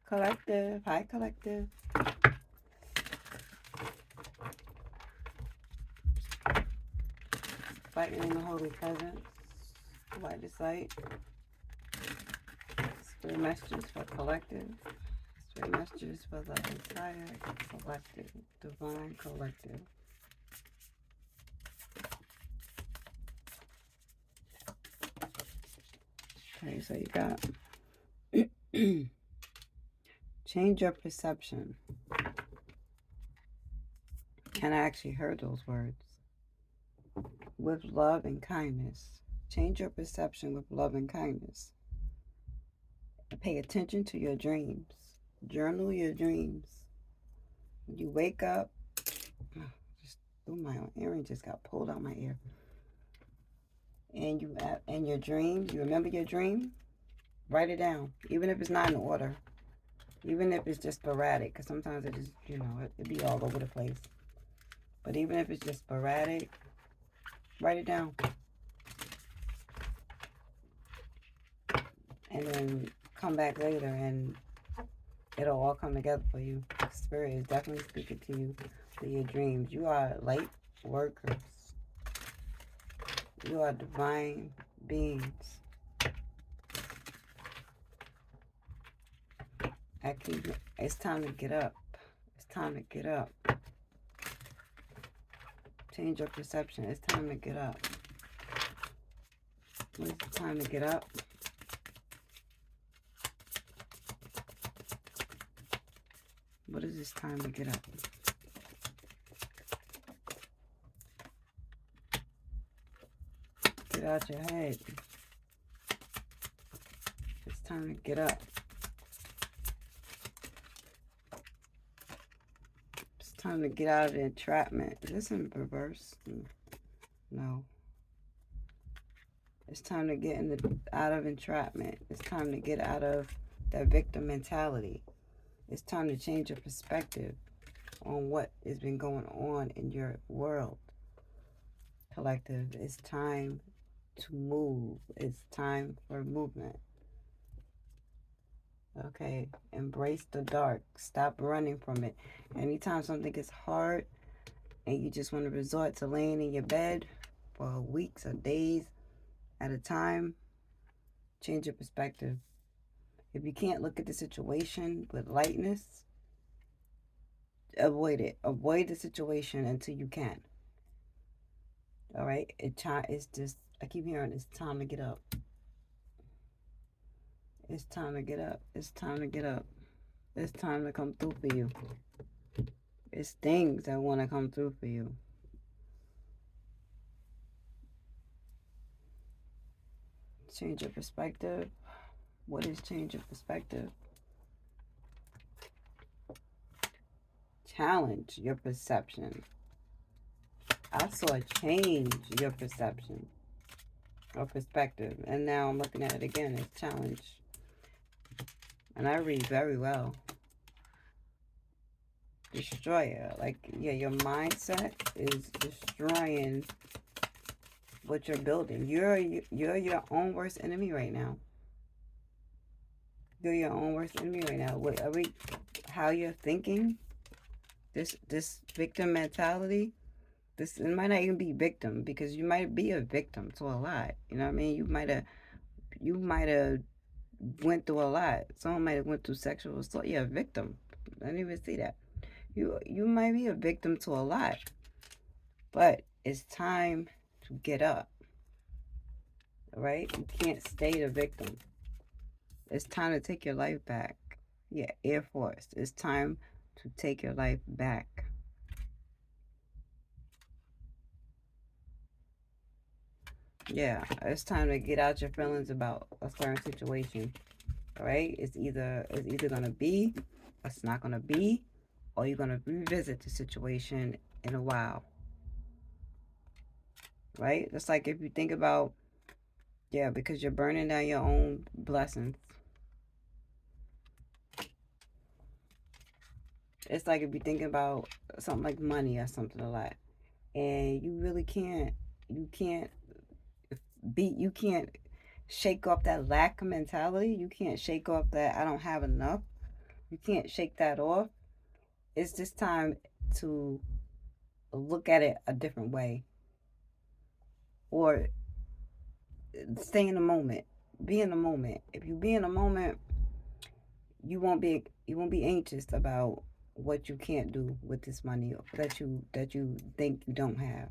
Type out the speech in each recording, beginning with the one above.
Collective. Hi, collective. Fighting in the holy presence. Light is light. Spirit messages for collective. Spirit messages for the entire collective. Divine collective. Okay, so you got change your perception. And I actually heard those words. With love and kindness. Change your perception with love and kindness. Pay attention to your dreams. Journal your dreams. When you wake up, just my earring just got pulled out my ear. And your dreams, you remember your dream? Write it down, even if it's not in order, even if it's just sporadic, because sometimes it is, it be all over the place. But even if it's just sporadic, write it down. And then come back later and it'll all come together for you. Spirit is definitely speaking to you through your dreams. You are light workers. You are divine beings. It's time to get up. It's time to get up. Change your perception. It's time to get up. When it's time to get up, what is this time to get up? Get out your head. It's time to get up. It's time to get out of the entrapment. Is this in reverse? No. It's time to get out of entrapment. It's time to get out of that victim mentality. It's time to change your perspective on what has been going on in your world. Collective, it's time to move. It's time for movement. Okay, embrace the dark. Stop running from it. Anytime something gets hard and you just want to resort to laying in your bed for weeks or days at a time, change your perspective. If you can't look at the situation with lightness, avoid it. Avoid the situation until you can. All right? It's just, I keep hearing it's time to get up. It's time to get up. It's time to get up. It's time to come through for you. It's things that want to come through for you. Change your perspective. What is change your perspective? Challenge your perception. I saw change your perception or perspective. And now I'm looking at it again as challenge. And I read very well. Destroyer. Like, yeah, your mindset is destroying what you're building. You're your own worst enemy right now. You're your own worst enemy right now. How you're thinking, this victim mentality, it might not even be victim, because you might be a victim to a lot. You know what I mean? You might have went through a lot. Someone might have went through sexual assault. Yeah, victim. I didn't even see that. You might be a victim to a lot. But it's time to get up. Right? You can't stay the victim. It's time to take your life back. Yeah, Air Force. It's time to take your life back. Yeah, it's time to get out your feelings about a certain situation. All right? It's either gonna be, or it's not gonna be, or you're gonna revisit the situation in a while. Right? Just like if you think about, yeah, because you're burning down your own blessings. It's like if you think about something like money or something a lot, and you really you can't you can't shake off that lack of mentality. You can't shake off that I don't have enough. You can't shake that off. It's just time to look at it a different way, or stay in the moment. Be in the moment. If you be in the moment, you won't be anxious about what you can't do with this money that you think you don't have.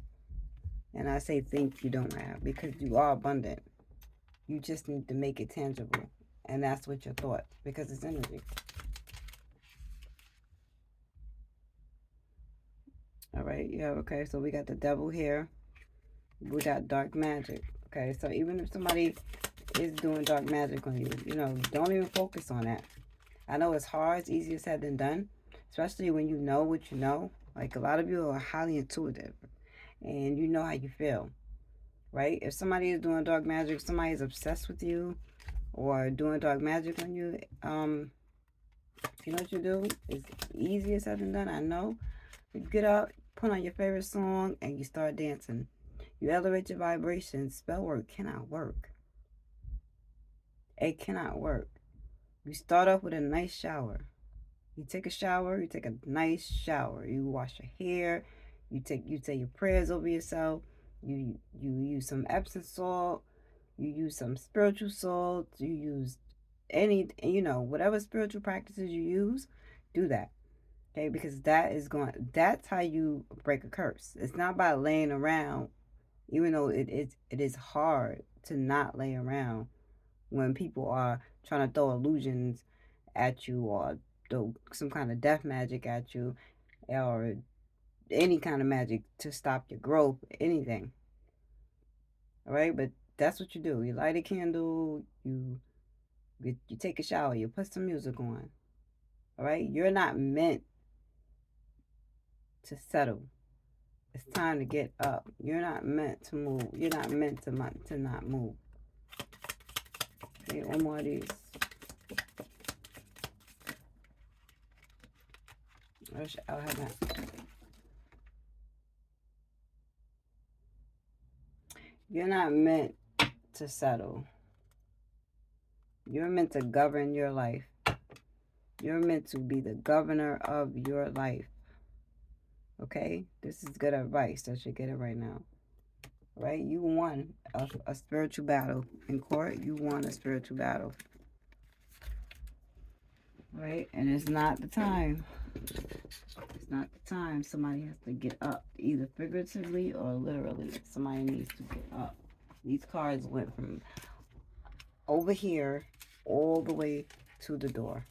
And I say think you don't have because you are abundant. You just need to make it tangible. And that's what your thoughts, because it's energy. All right, yeah, okay. So we got the devil here. We got dark magic. Okay, so even if somebody is doing dark magic on you, don't even focus on that. I know it's hard, it's easier said than done, especially when you know what you know. Like a lot of you are highly intuitive and you know how you feel, right? If somebody is doing dark magic, somebody is obsessed with you or doing dark magic on you, you know what you do? It's easier said than done, I know. You get up, put on your favorite song, and you start dancing. You elevate your vibration. Spell work cannot work. It cannot work. You start off with a nice shower. You take a shower, you take a nice shower. You wash your hair, you say your prayers over yourself. You use some Epsom salt, you use some spiritual salt, you use whatever spiritual practices you use, do that. Okay, because that's how you break a curse. It's not by laying around, even though it is hard to not lay around when people are trying to throw illusions at you or throw some kind of death magic at you or any kind of magic to stop your growth, anything. All right, but that's what you do. You light a candle, you take a shower, you put some music on. All right, you're not meant to settle. It's time to get up. You're not meant to move. You're not meant to not move. Okay, one more of these. I'll have that. You're not meant to settle. You're meant to govern your life. You're meant to be the governor of your life. Okay? This is good advice. I should get it right now. Right? You won a spiritual battle in court. You won a spiritual battle. Right? And it's not the time. It's not the time. Somebody has to get up, either figuratively or literally. Somebody needs to get up. These cards went from over here all the way to the door.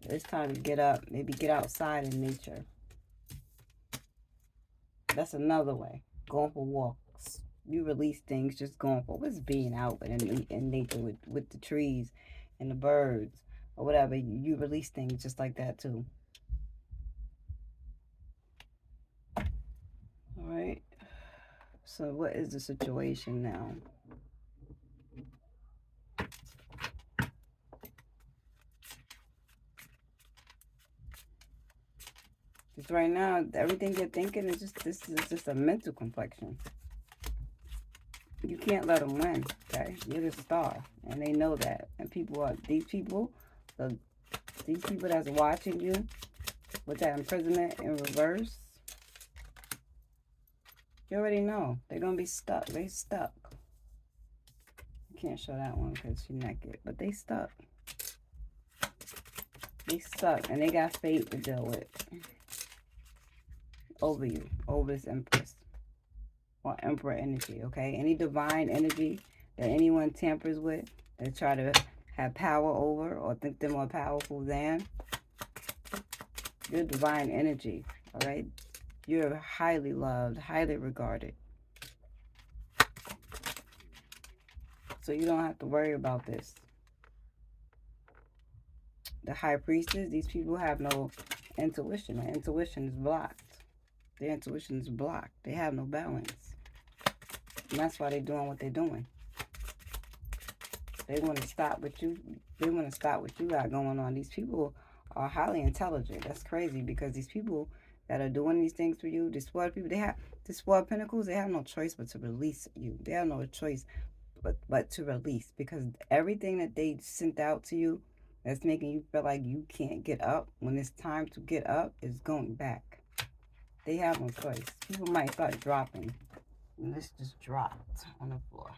It's time to get up, maybe get outside in nature. That's another way. Going for walks. You release things just going for what's being out in nature with the trees and the birds or whatever. You release things just like that too. All right. So what is the situation now? Because right now, everything you're thinking is this is just a mental complexion. You can't let them win, okay? You're the star, and they know that. And the, these people that's watching you with that imprisonment in reverse, you already know they're gonna be stuck. They stuck. I can't show that one because she's naked, but they stuck. They stuck, and they got fate to deal with over you, over this Empress or Emperor energy. Okay, any divine energy that anyone tampers with, they try to have power over or think they're more powerful than. You're divine energy. All right, you're highly loved, highly regarded. So you don't have to worry about this. The high priestess, these people have no intuition. Their intuition is blocked. Their intuition is blocked. They have no balance. And that's why they're doing what they're doing. They want to stop what you got going on. These people are highly intelligent. That's crazy because these people that are doing these things for you, the spoiled people, the spoiled pentacles, they have no choice but to release you. They have no choice but to release because everything that they sent out to you that's making you feel like you can't get up when it's time to get up is going back. They have no choice. People might start dropping. And this just dropped on the floor.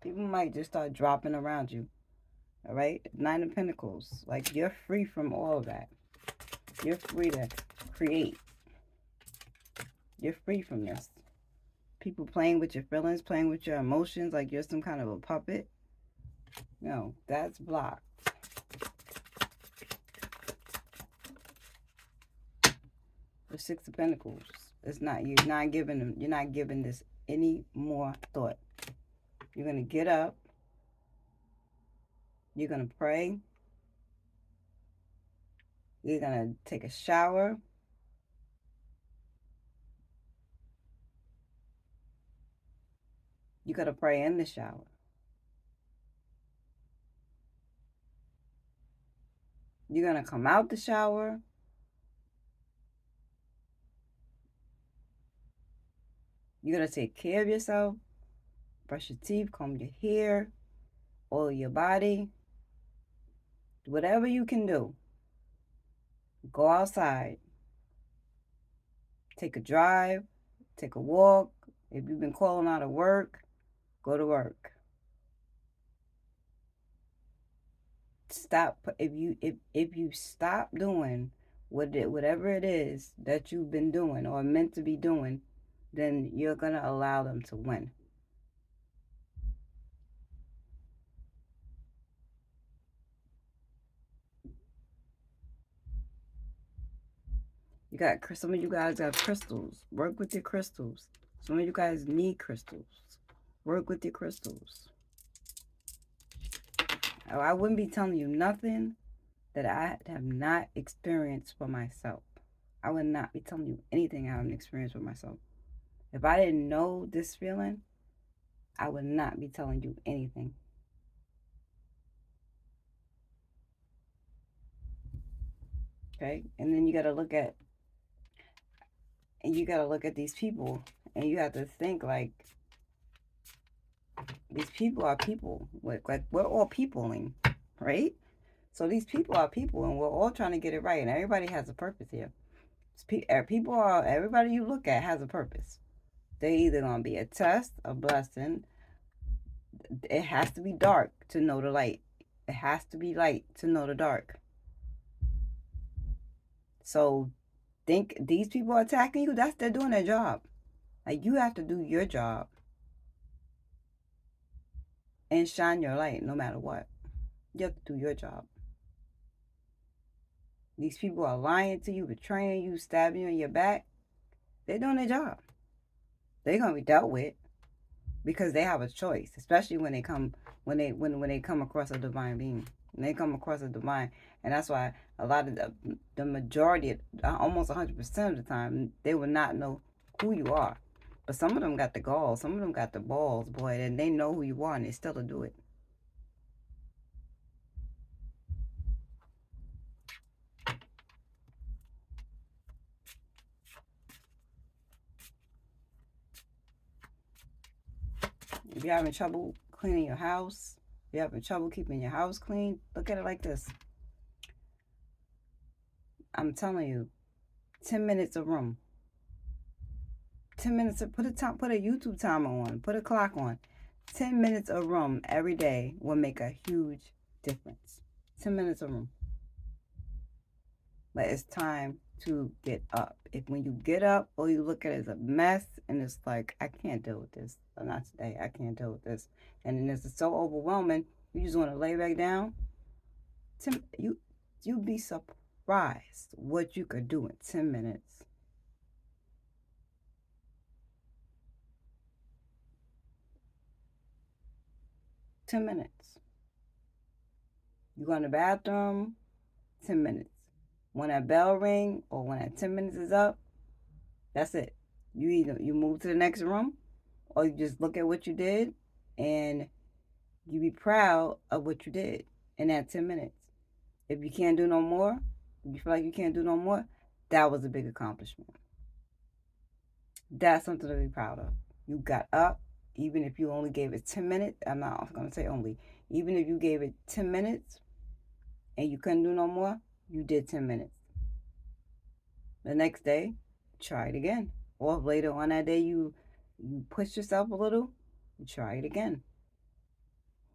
People might just start dropping around you. All right? Nine of Pentacles. Like, you're free from all of that. You're free to create. You're free from this. People playing with your feelings, playing with your emotions like you're some kind of a puppet. No, that's blocked. The Six of Pentacles. It's not, you're not giving this any more thought. You're gonna get up. You're gonna pray. You're gonna take a shower. You gotta pray in the shower. You're gonna come out the shower. You're gonna take care of yourself. Brush your teeth, comb your hair, oil your body. Whatever you can do. Go outside. Take a drive. Take a walk. If you've been calling out of work, go to work. Stop. If you stop doing whatever it is that you've been doing or meant to be doing, then you're gonna allow them to win. You got some of you guys got crystals. Work with your crystals. Some of you guys need crystals. Work with your crystals. I wouldn't be telling you nothing that I have not experienced for myself. I would not be telling you anything I haven't experienced for myself. If I didn't know this feeling, I would not be telling you anything. Okay? And then you got to look at these people, and you have to think like, these people are people. Like, we're all peopling, right? So these people are people, and we're all trying to get it right, and everybody has a purpose here. Everybody you look at has a purpose. They're either going to be a test, a blessing. It has to be dark to know the light. It has to be light to know the dark. So think these people are attacking you, they're doing their job. Like, you have to do your job and shine your light no matter what. You have to do your job. These people are lying to you, betraying you, stabbing you in your back. They're doing their job. They're gonna be dealt with because they have a choice, especially when they come across a divine being. When they come across a divine, and that's why a lot of the majority, almost 100% of the time, they will not know who you are. But some of them got the gall, some of them got the balls, boy, and they know who you are, and they still do it. If you're having trouble cleaning your house, if you're having trouble keeping your house clean, look at it like this. I'm telling you, 10 minutes a room. 10 minutes, put a YouTube timer on, put a clock on. 10 minutes a room every day will make a huge difference. 10 minutes a room. But it's time to get up. If when you get up, all you look at is a mess, and it's like, I can't deal with this. Not today. I can't deal with this. And then it's so overwhelming, you just want to lay back down. You'd be surprised what you could do in 10 minutes. Ten minutes. You go in the bathroom, 10 minutes. When that bell ring or when that 10 minutes is up, that's it. You move to the next room, or you just look at what you did and you be proud of what you did in that 10 minutes. If you can't do no more, if you feel like you can't do no more, that was a big accomplishment. That's something to be proud of. You got up, even if you only gave it 10 minutes. I'm not going to say only. Even if you gave it 10 minutes, and you couldn't do no more, you did 10 minutes. The next day, try it again. Or if later on that day you push yourself a little, you try it again.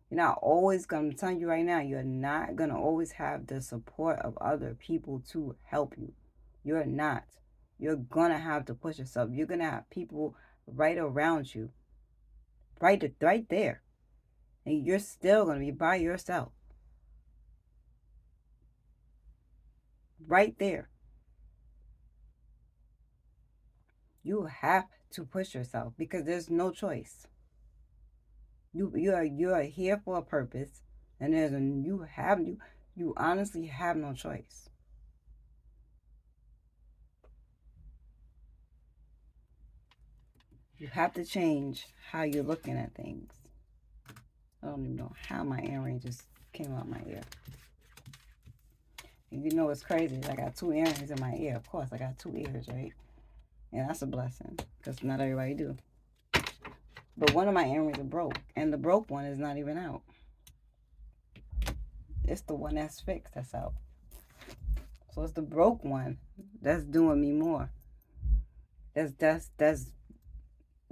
You're not always gonna, I'm telling you right now, you're not gonna always have the support of other people to help you. You're not. You're gonna have to push yourself. You're gonna have people right around you, right there, and you're still gonna be by yourself, right there. You have to push yourself because there's no choice. You are here for a purpose, and you honestly have no choice. You have to change how you're looking at things. I don't even know how my earring just came out my ear. And you know what's crazy? I got two earrings in my ear. Of course, I got two ears, right? And that's a blessing because not everybody do. But one of my earrings are broke, and the broke one is not even out. It's the one that's fixed that's out. So it's the broke one that's doing me more. That's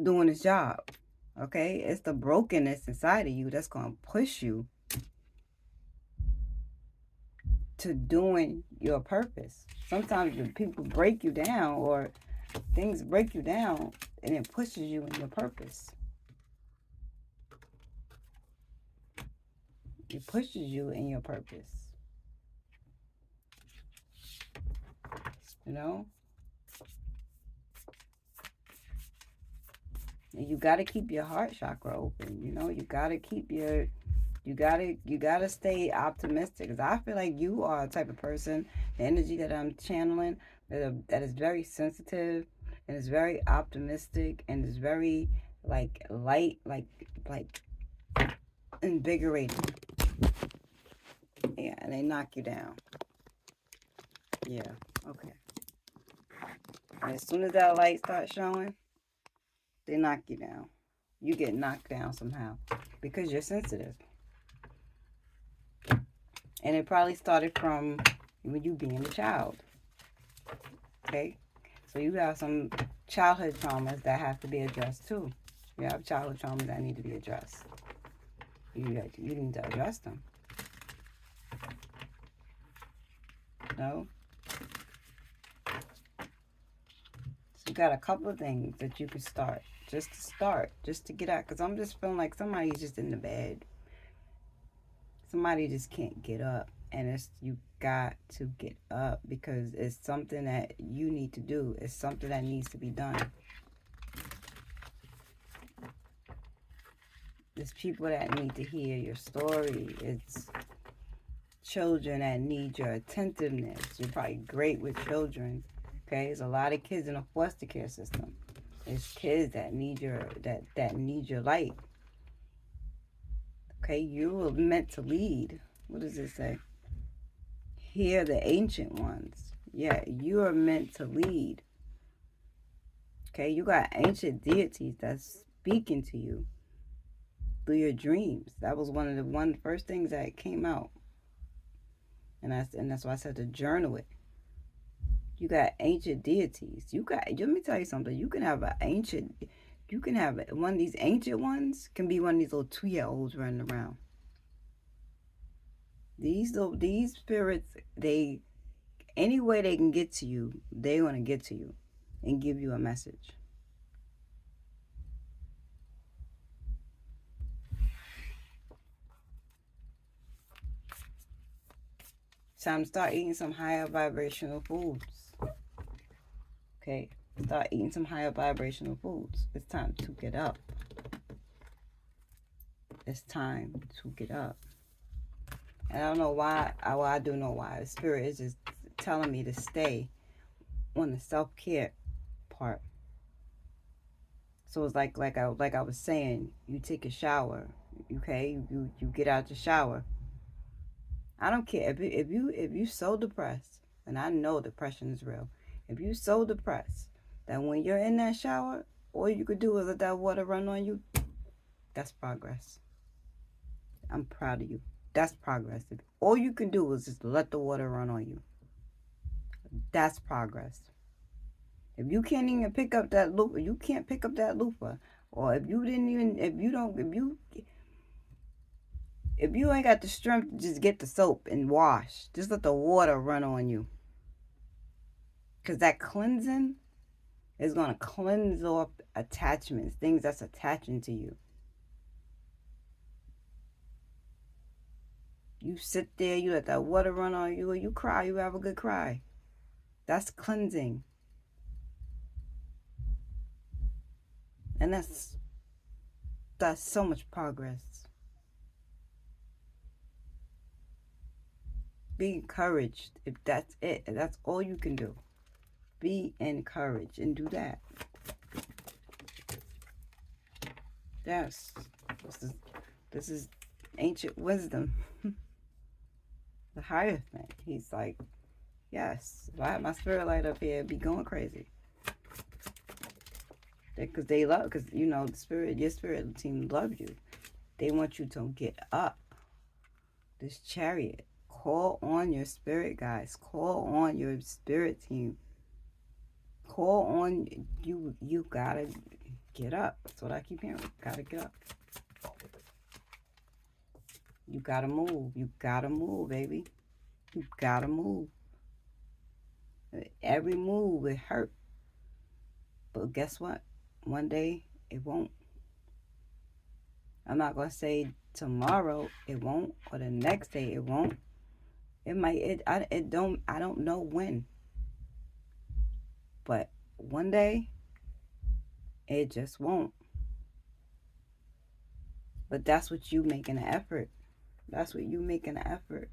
doing its job. Okay? It's the brokenness inside of you that's gonna push you to doing your purpose. Sometimes people break you down or things break you down and it pushes you in your purpose. It pushes you in your purpose. You know? And you got to keep your heart chakra open. You know, you got to keep your you gotta stay optimistic because I feel like you are a type of person, the energy that I'm channeling, that is very sensitive and is very optimistic and is very like light, like invigorating. Yeah, and they knock you down. Yeah, okay. And as soon as that light starts showing, they knock you down. You get knocked down somehow because you're sensitive. And it probably started from when you being a child. Okay? So you have some childhood traumas that have to be addressed too. You have childhood traumas that need to be addressed. You need to address them. No? So you got a couple of things that you can start. Just to start. Just to get out. Because I'm just feeling like somebody's just in the bed. Somebody just can't get up. And it's you got to get up because it's something that you need to do. It's something that needs to be done. There's people that need to hear your story. It's children that need your attentiveness. You're probably great with children. Okay, there's a lot of kids in a foster care system. There's kids that need that need your light. Okay, you were meant to lead. What does it say? Hear the ancient ones. Yeah, you are meant to lead. Okay, you got ancient deities that's speaking to you through your dreams. That was one of the first things that came out. And that's why I said to journal it. You got ancient deities. Let me tell you something. You can have one of these ancient ones can be one of these little 2-year-olds running around. These spirits, any way they can get to you, they want to get to you and give you a message. It's time to start eating some higher vibrational foods. Okay? Start eating some higher vibrational foods. It's time to get up. It's time to get up. And I don't know why. Well, I do know why. The spirit is just telling me to stay on the self-care part. So it's like I was saying, you take a shower, okay? You get out the shower. I don't care if you so depressed, and I know depression is real. If you so depressed that when you're in that shower, all you could do is let that water run on you, that's progress. I'm proud of you. That's progress. If all you can do is just let the water run on you, that's progress. If you can't even pick up that loofah, you can't pick up that loofah. Or if you didn't even, if you ain't got the strength to just get the soap and wash, just let the water run on you. Because that cleansing is going to cleanse off attachments, things that's attaching to you. You sit there, you let that water run on you, or you cry, you have a good cry. That's cleansing. And that's so much progress. Be encouraged. If that's it, if that's all you can do. Be encouraged and do that. Yes. This is ancient wisdom. The Hierophant. He's like, yes, if I had my spirit light up here, it'd be going crazy. Because they love, because you know, your spirit team loves you. They want you to get up. This chariot. Call on your spirit guys. Call on your spirit team. Call on you. You gotta get up. That's what I keep hearing. Gotta get up. You gotta move. You gotta move, baby. You gotta move. Every move, it hurt. But guess what? One day, it won't. I'm not gonna say tomorrow it won't, or the next day it won't. It might. I don't know when. But one day, it just won't. But that's what you making an effort. That's what you making an effort.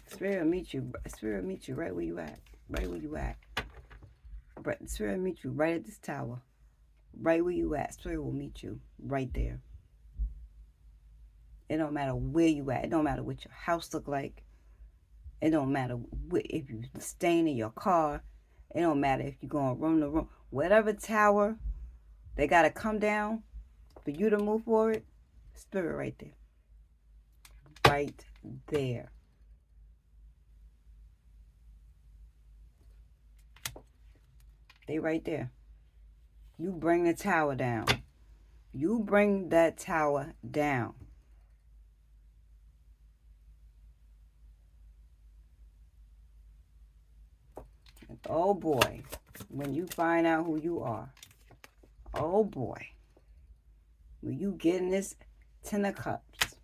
Spirit will meet you. Spirit will meet you right where you at. Right where you at. Spirit will meet you right at this tower. Right where you at. Spirit will meet you right there. It don't matter where you at. It don't matter what your house look like. It don't matter if you staying in your car. It don't matter if you going room to room. Whatever tower they got to come down for you to move forward, spirit right there. Right there. They right there. You bring the tower down. You bring that tower down. Oh boy, when you find out who you are, oh boy, when you get in this 10 of cups,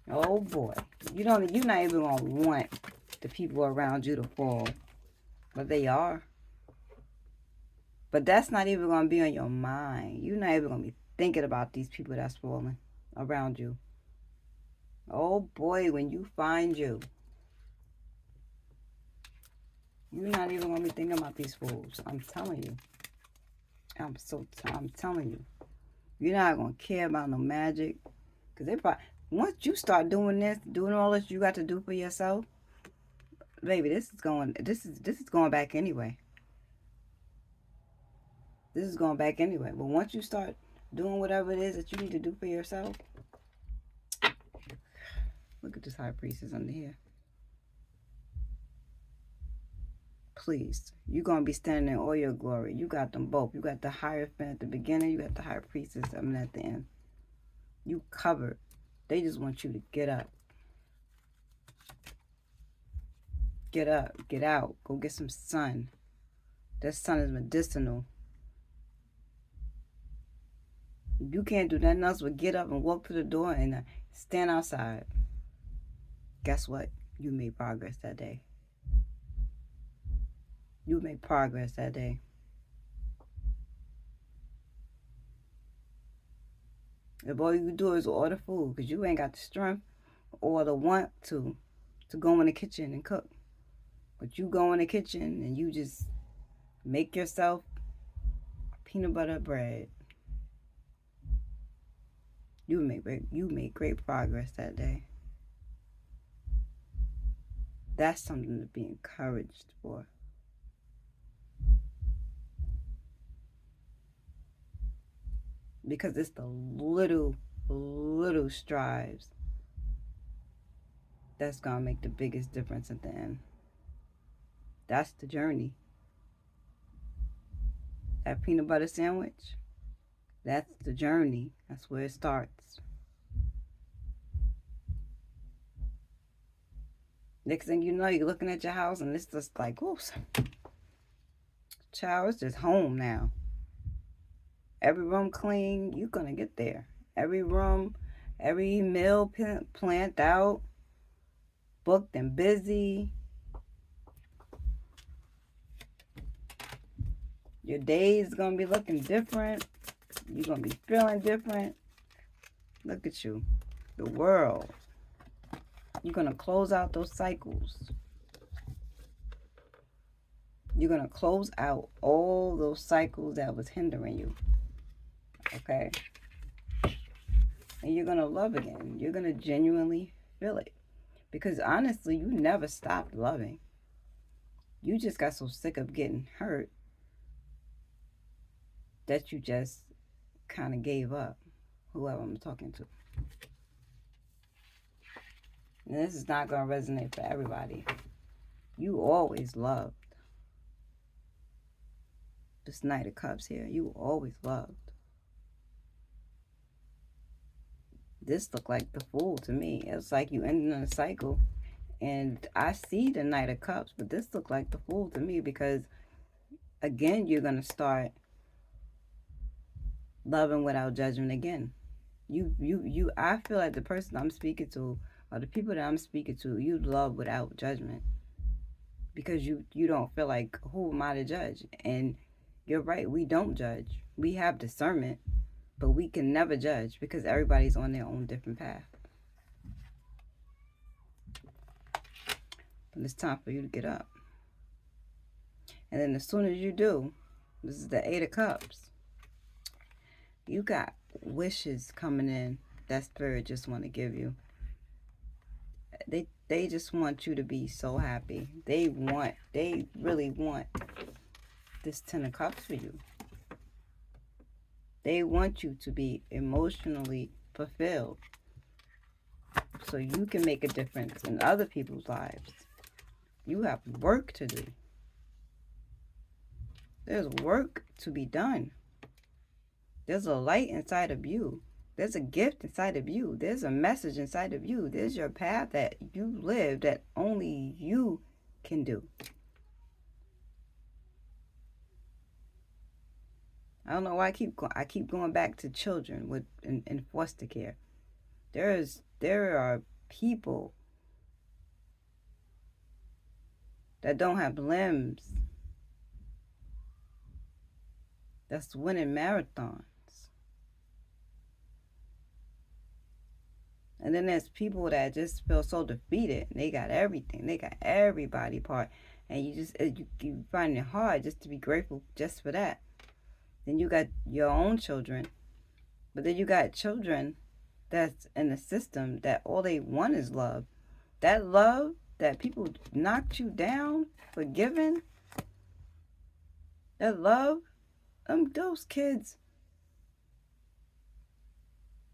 oh boy, you're not even gonna want the people around you to fall, but they are. But that's not even gonna be on your mind. You're not even gonna be thinking about these people that's falling around you. Oh boy, when you find you, you're not even gonna be thinking about these fools. I'm telling you. I'm telling you. You're not gonna care about no magic. Cause they probably, once you start doing this, doing all this you got to do for yourself, baby, this is going back anyway. This is going back anyway. But once you start doing whatever it is that you need to do for yourself, look at this high priestess under here. Please, you're going to be standing in all your glory. You got them both. You got the Hierophant at the beginning. You got the high priestess at the end. You covered. They just want you to get up. Get up. Get out. Go get some sun. That sun is medicinal. You can't do nothing else but get up and walk to the door and stand outside. Guess what? You made progress that day. You made progress that day. If all you do is order food because you ain't got the strength or the want to go in the kitchen and cook. But you go in the kitchen and you just make yourself peanut butter bread. You made great progress that day. That's something to be encouraged for. because it's the little strives that's gonna make the biggest difference at the end. That's the journey. That peanut butter sandwich, that's the journey. That's where it starts. Next thing you know, you're looking at your house and it's just like, oops, child, it's just home now. Every room clean, you're gonna get there. Every room, every meal planned out, booked and busy. Your day's gonna be looking different. You're gonna be feeling different. Look at you. The world. You're gonna close out those cycles. You're gonna close out all those cycles that was hindering you. Okay? And you're gonna love again. You're gonna genuinely feel it. Because honestly, you never stopped loving. You just got so sick of getting hurt that you just kind of gave up, whoever I'm talking to. And this is not going to resonate for everybody. You always loved. This Knight of Cups here, you always loved. This looked like the Fool to me. It's like you ended in a cycle. And I see the Knight of Cups, but this looked like the Fool to me because, again, you're going to start loving without judgment again. I feel like the person I'm speaking to, or the people that I'm speaking to, you love without judgment. Because you don't feel like, who am I to judge? And you're right, we don't judge. We have discernment, but we can never judge because everybody's on their own different path. But it's time for you to get up. And then as soon as you do, this is the Eight of Cups. You got wishes coming in that Spirit just want to give you. They just want you to be so happy. They really want this Ten of Cups for you. They want you to be emotionally fulfilled so you can make a difference in other people's lives. You have work to do. There's work to be done. There's a light inside of you. There's a gift inside of you. There's a message inside of you. There's your path that you live that only you can do. I don't know why I keep going back to children in foster care. There are people that don't have limbs that's winning marathons. And then there's people that just feel so defeated. They got everything. They got everybody part. And you find it hard just to be grateful just for that. Then you got your own children. But then you got children that's in the system that all they want is love. That love that people knocked you down for giving, that love, those kids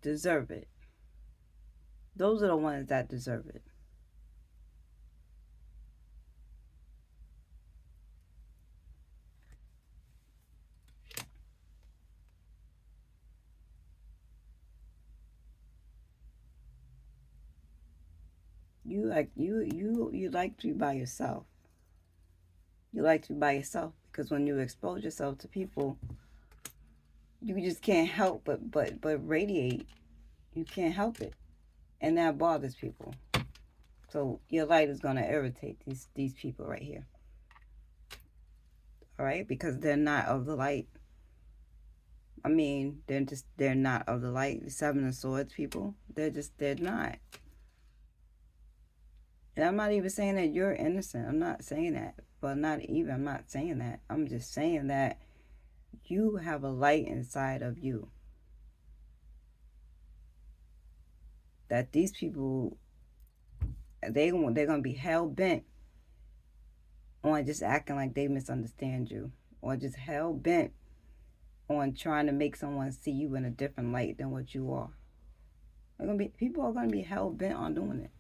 deserve it. Those are the ones that deserve it. You like to be by yourself. You like to be by yourself because when you expose yourself to people, you just can't help but radiate. You can't help it, and that bothers people. So your light is gonna irritate these people right here. All right, because they're not of the light. I mean, they're not of the light. The Seven of Swords people, they're not. And I'm not even saying that you're innocent. I'm not saying that. But I'm not saying that. I'm just saying that you have a light inside of you. That these people, they're going to be hell-bent on just acting like they misunderstand you. Or just hell-bent on trying to make someone see you in a different light than what you are. People are gonna be hell bent on doing it.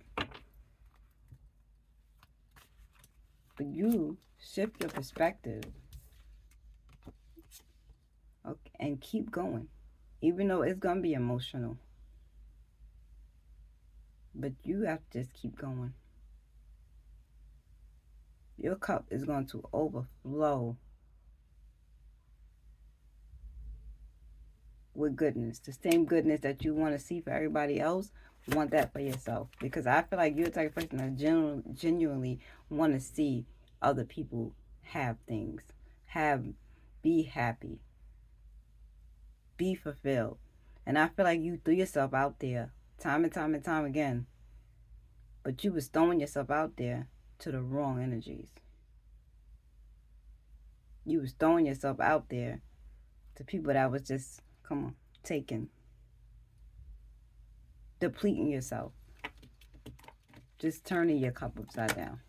But you shift your perspective, okay, and keep going. Even though it's gonna be emotional. But you have to just keep going. Your cup is going to overflow with goodness. The same goodness that you want to see for everybody else, want that for yourself. Because I feel like you're the type of person that genuinely want to see other people have things, be happy, be fulfilled. And I feel like you threw yourself out there time and time and time again. But you was throwing yourself out there to the wrong energies. You was throwing yourself out there to people that was just, come on, taking, depleting yourself, just turning your cup upside down.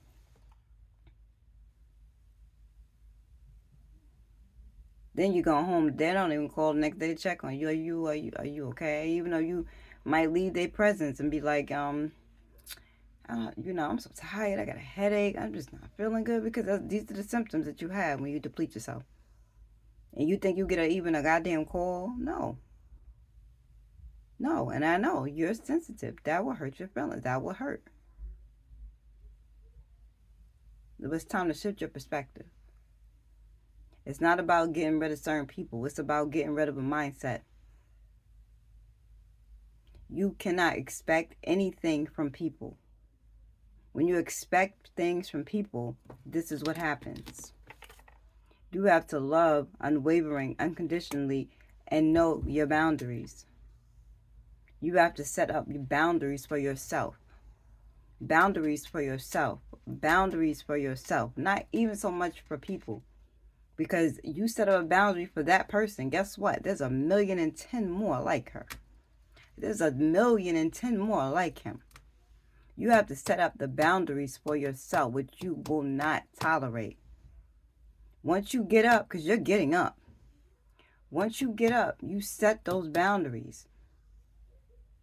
Then you go home, they don't even call the next day to check on you. Are you okay? Even though you might leave their presence and be like, I'm so tired, I got a headache, I'm just not feeling good, because these are the symptoms that you have when you deplete yourself. And you think you get even a goddamn call? No. No, and I know you're sensitive. That will hurt your feelings. That will hurt. It's time to shift your perspective. It's not about getting rid of certain people. It's about getting rid of a mindset. You cannot expect anything from people. When you expect things from people, this is what happens. You have to love unwavering, unconditionally, and know your boundaries. You have to set up your boundaries for yourself. Boundaries for yourself. Boundaries for yourself. Not even so much for people. Because you set up a boundary for that person. Guess what? There's 1,000,010 more like her. There's 1,000,010 more like him. You have to set up the boundaries for yourself, which you will not tolerate. Once you get up, because you're getting up. Once you get up, you set those boundaries.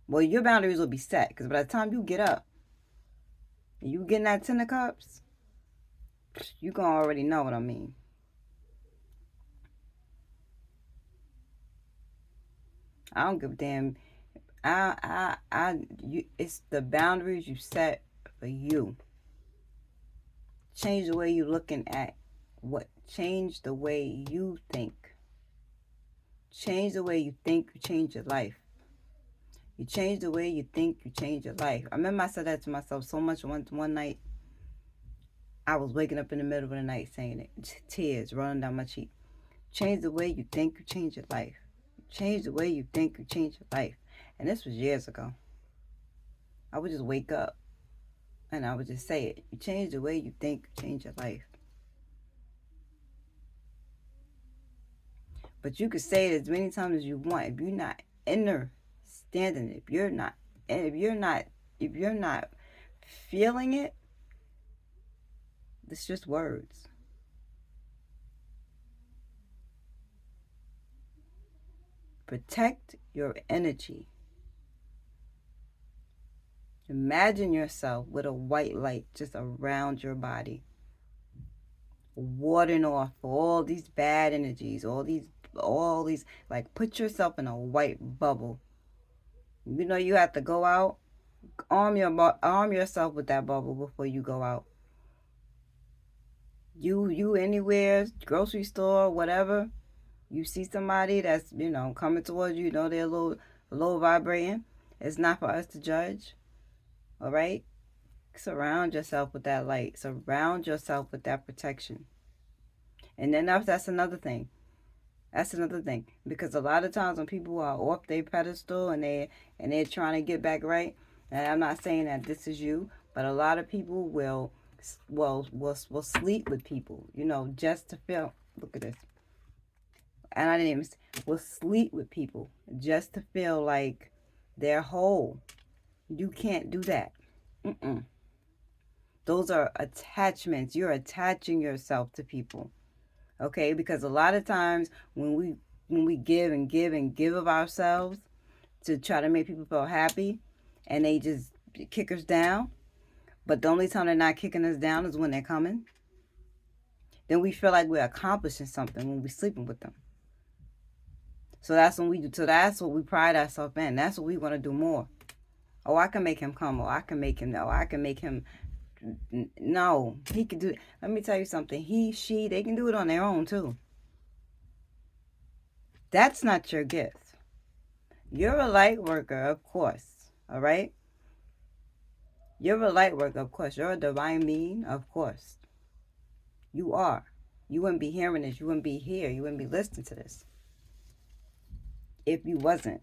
Well, your boundaries will be set, because by the time you get up, and you getting that 10 of cups, you gonna already know what I mean. I don't give a damn. It's the boundaries you set for you. Change the way you're looking at change the way you think. Change the way you think, you change your life. You change the way you think, you change your life. I remember I said that to myself so much one night. I was waking up in the middle of the night saying it. Tears running down my cheek. Change the way you think, you change your life. Change the way you think, you change your life. And this was years ago. I would just wake up and I would just say it. You change the way you think, you change your life. But you could say it as many times as you want. If you're not understanding it, if you're not feeling it, it's just words. Protect your energy. Imagine yourself with a white light just around your body, warding off all these bad energies, all these, like, put yourself in a white bubble. You know you have to go out, arm yourself with that bubble before you go out. You anywhere, grocery store, whatever, you see somebody that's, coming towards you, they're a little vibrating. It's not for us to judge. All right? Surround yourself with that light. Surround yourself with that protection. And then that's another thing. That's another thing. Because a lot of times when people are off their pedestal and they're trying to get back right, and I'm not saying that this is you, but a lot of people will sleep with people, just to feel, look at this. And I didn't even, will sleep with people just to feel like they're whole. You can't do that. Those are You're attaching yourself to people. Okay? Because a lot of times when when we give and give and give of ourselves to try to make people feel happy, and they just kick us down. But the only time they're not kicking us down is when they're coming. Then we feel like we're accomplishing something when we're sleeping with them. So that's when we do. So that's what we pride ourselves in. That's what we want to do more. Oh, I can make him come. Oh, I can make him. No, I can make him. No, he can do it. Let me tell you something. He, she, they can do it on their own too. That's not your gift. You're a light worker, of course. All right? You're a light worker, of course. You're a divine being, of course. You are. You wouldn't be hearing this. You wouldn't be here. You wouldn't be listening to this if you wasn't.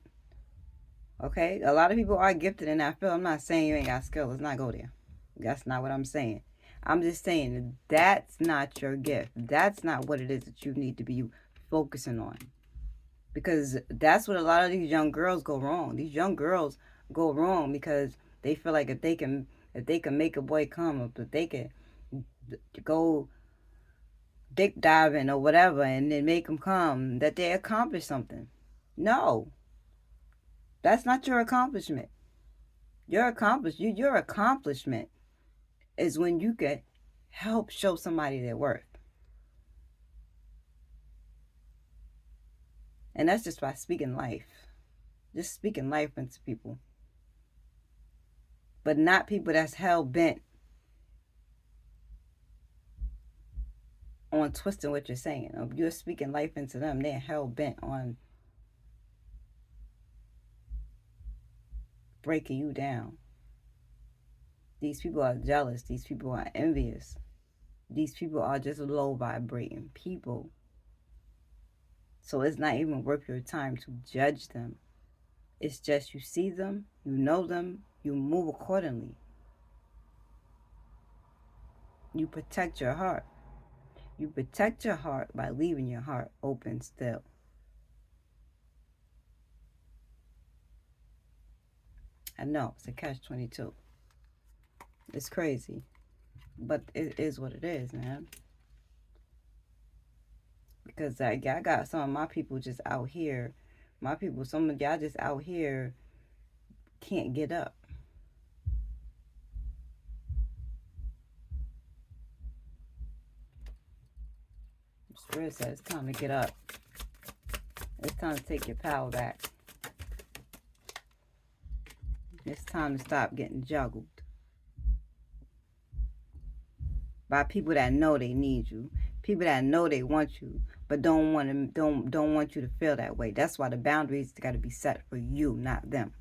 Okay? A lot of people are gifted in that field. I'm not saying you ain't got skill. Let's not go there. That's not what I'm saying. I'm just saying that's not your gift. That's not what it is that you need to be focusing on. Because that's what a lot of these young girls go wrong. These young girls go wrong because they feel like if they can make a boy come, if they can go dick diving or whatever and then make them come, that they accomplish something. No. That's not your accomplishment. Your accomplishment is when you can help show somebody their worth. And that's just by speaking life. Just speaking life into people. But not people that's hell-bent on twisting what you're saying. If you're speaking life into them, they're hell-bent on breaking you down. These people are jealous. These people are envious. These people are just low vibrating people. So it's not even worth your time to judge them. It's just you see them, you know them, you move accordingly. You protect your heart. You protect your heart by leaving your heart open still. I know, it's a catch-22. It's crazy. But it is what it is, man. Because I got some of my people just out here. Some of y'all just out here can't get up. Spirit says it's time to get up. It's time to take your power back. It's time to stop getting juggled by people that know they need you, people that know they want you, but don't want you to feel that way. That's why the boundaries got to be set for you, not them.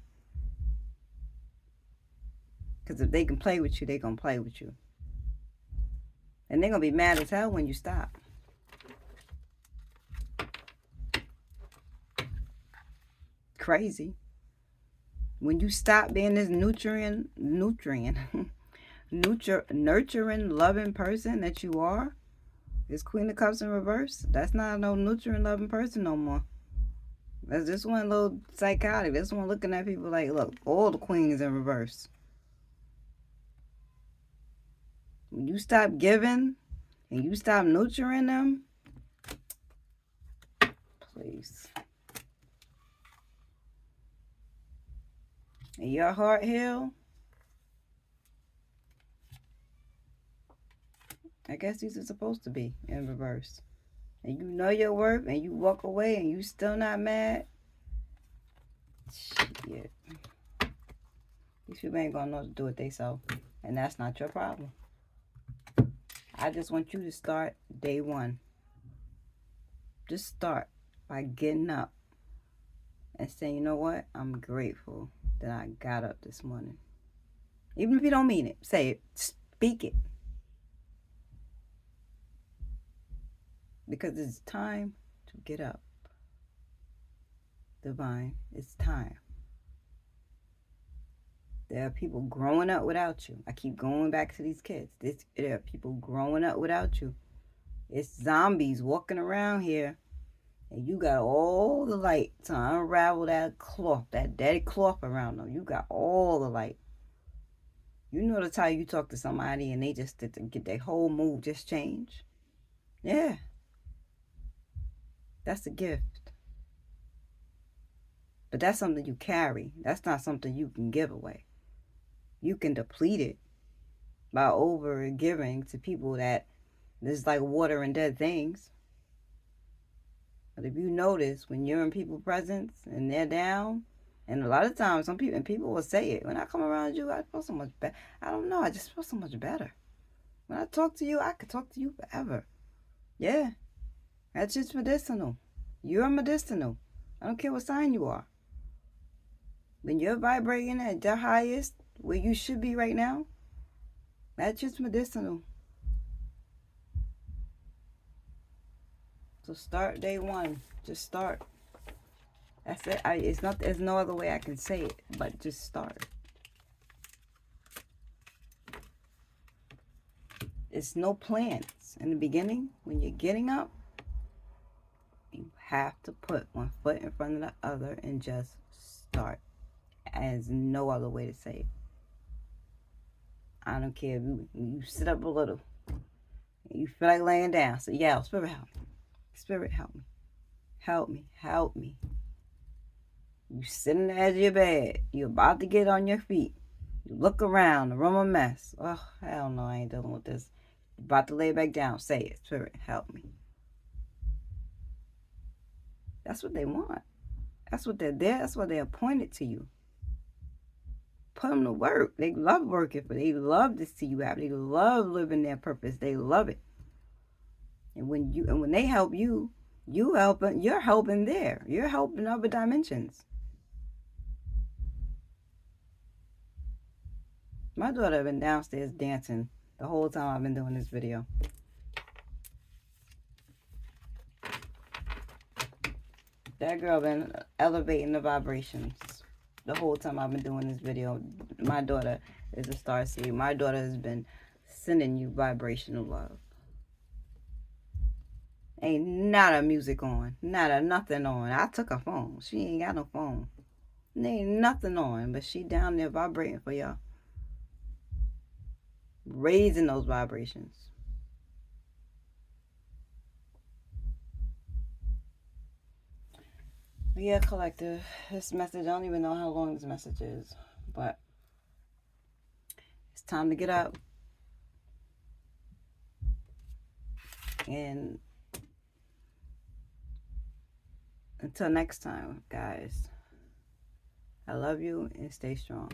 Because if they can play with you, they're gonna play with you, and they're gonna be mad as hell when you stop. Crazy. When you stop being this nurturing, loving person that you are, this Queen of Cups in reverse, that's not no nurturing, loving person no more. That's this one little psychotic. This one looking at people like, look, all the queens in reverse. When you stop giving and you stop nurturing them, please. And your heart heal, I guess these are supposed to be in reverse. And you know your worth and you walk away and you still not mad. Shit. These people ain't gonna know what to do with themselves. And that's not your problem. I just want you to start day one. Just start by getting up and saying, you know what? I'm grateful that I got up this morning. Even if you don't mean it, say it. Speak it. Because it's time to get up. Divine, it's time. There are people growing up without you. I keep going back to these kids. There are people growing up without you. It's zombies walking around here. And you got all the light to unravel that cloth, that daddy cloth around them. You got all the light. You know the time you talk to somebody and they just get their whole mood just change? Yeah. That's a gift. But that's something you carry. That's not something you can give away. You can deplete it by over giving to people that is like water and dead things. But if you notice when you're in people's presence and they're down, and a lot of times some people will say it, when I come around you, I feel so much better. I don't know, I just feel so much better. When I talk to you, I could talk to you forever. Yeah, that's just medicinal. You're medicinal. I don't care what sign you are. When you're vibrating at the highest, where you should be right now, that's just medicinal. So start day one. Just start. That's it. It's not. There's no other way I can say it, but just start. It's no plans in the beginning. When you're getting up, you have to put one foot in front of the other and just start. There's no other way to say it. I don't care if you sit up a little. You feel like laying down. So yeah, Spirit help me. Spirit help me. Help me. Help me. You sit on the edge of your bed. You're about to get on your feet. You look around, the room a mess. Oh, hell no, I ain't dealing with this. You're about to lay back down. Say it. Spirit, help me. That's what they want. That's what they're there. That's why they're appointed to you. Put them to work. They love working for. They love to see you happy. They love living their purpose. They love it. And when they help you, you're helping there. You're helping other dimensions. My daughter been downstairs dancing the whole time I've been doing this video. That girl been elevating the vibrations the whole time I've been doing this video. My daughter is a starseed. My daughter has been sending you vibrational love. Ain't not a music on. Not a nothing on. I took her phone. She ain't got no phone. There ain't nothing on. But she down there vibrating for y'all. Raising those vibrations. Yeah, collective. This message, I don't even know how long this message is. But it's time to get up. And until next time, guys, I love you and stay strong.